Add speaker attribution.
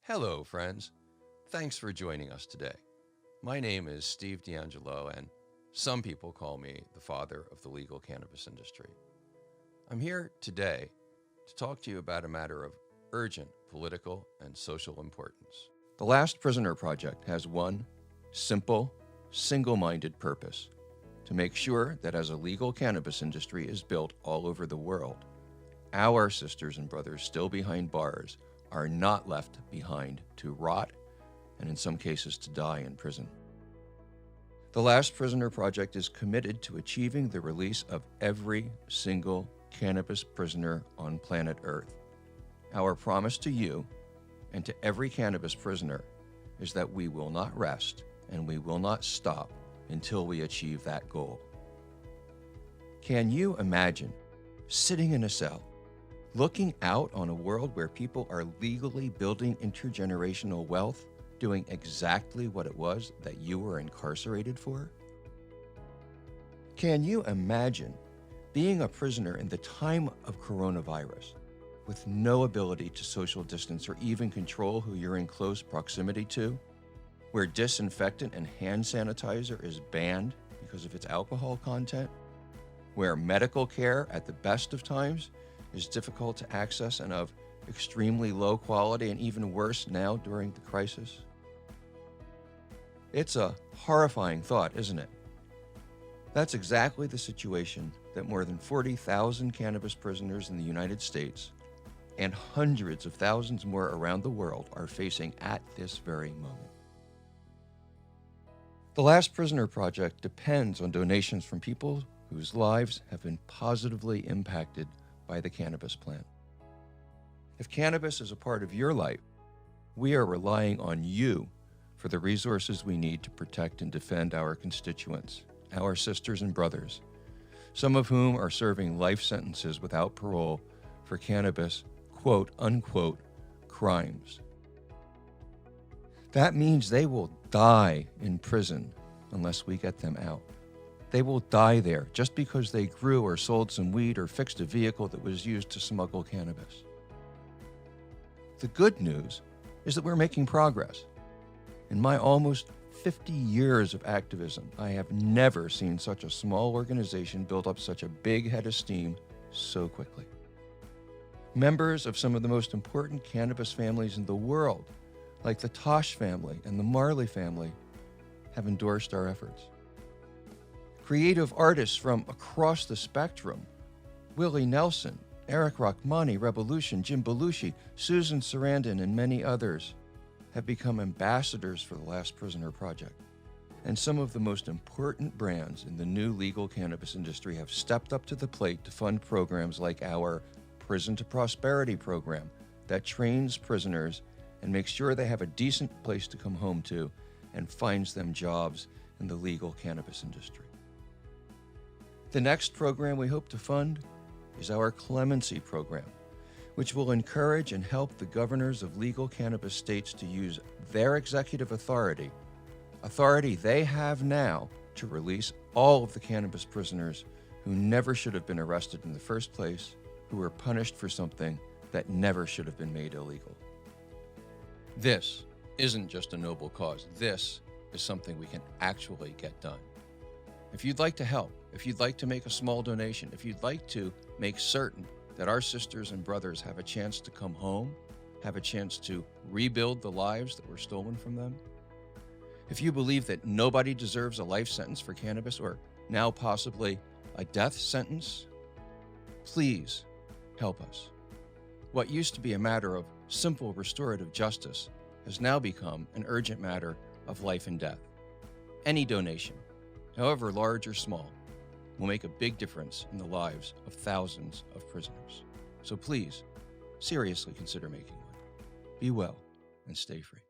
Speaker 1: Hello, friends. Thanks for joining us today. My name is Steve DeAngelo, and some people call me the father of the legal cannabis industry. I'm here today to talk to you about a matter of urgent political and social importance. The Last Prisoner Project has one simple, single-minded purpose: to make sure that as a legal cannabis industry is built all over the world, our sisters and brothers still behind bars are not left behind to rot and in some cases to die in prison. The Last Prisoner Project is committed to achieving the release of every single cannabis prisoner on planet Earth. Our promise to you and to every cannabis prisoner is that we will not rest and we will not stop until we achieve that goal. Can you imagine sitting in a cell, looking out on a world where people are legally building intergenerational wealth, doing exactly what it was that you were incarcerated for? Can you imagine being a prisoner in the time of coronavirus with no ability to social distance or even control who you're in close proximity to, where disinfectant and hand sanitizer is banned because of its alcohol content, where medical care at the best of times is difficult to access and of extremely low quality, and even worse now during the crisis? It's a horrifying thought, isn't it? That's exactly the situation that more than 40,000 cannabis prisoners in the United States and hundreds of thousands more around the world are facing at this very moment. The Last Prisoner Project depends on donations from people whose lives have been positively impacted by the cannabis plant. If cannabis is a part of your life, we are relying on you for the resources we need to protect and defend our constituents, our sisters and brothers, some of whom are serving life sentences without parole for cannabis, quote unquote, crimes. That means they will die in prison unless we get them out. They will die there just because they grew or sold some weed or fixed a vehicle that was used to smuggle cannabis. The good news is that we're making progress. In my almost 50 years of activism, I have never seen such a small organization build up such a big head of steam so quickly. Members of some of the most important cannabis families in the world, like the Tosh family and the Marley family, have endorsed our efforts. Creative artists from across the spectrum, Willie Nelson, Eric Rachmani, Revolution, Jim Belushi, Susan Sarandon, and many others, have become ambassadors for the Last Prisoner Project. And some of the most important brands in the new legal cannabis industry have stepped up to the plate to fund programs like our Prison to Prosperity program that trains prisoners and makes sure they have a decent place to come home to and finds them jobs in the legal cannabis industry. The next program we hope to fund is our clemency program, which will encourage and help the governors of legal cannabis states to use their executive authority they have now, to release all of the cannabis prisoners who never should have been arrested in the first place, who were punished for something that never should have been made illegal. This isn't just a noble cause. This is something we can actually get done. If you'd like to help, if you'd like to make a small donation, if you'd like to make certain that our sisters and brothers have a chance to come home, have a chance to rebuild the lives that were stolen from them, if you believe that nobody deserves a life sentence for cannabis, or now possibly a death sentence, please help us. What used to be a matter of simple restorative justice has now become an urgent matter of life and death. Any donation, however large or small, will make a big difference in the lives of thousands of prisoners. So please, seriously consider making one. Be well and stay free.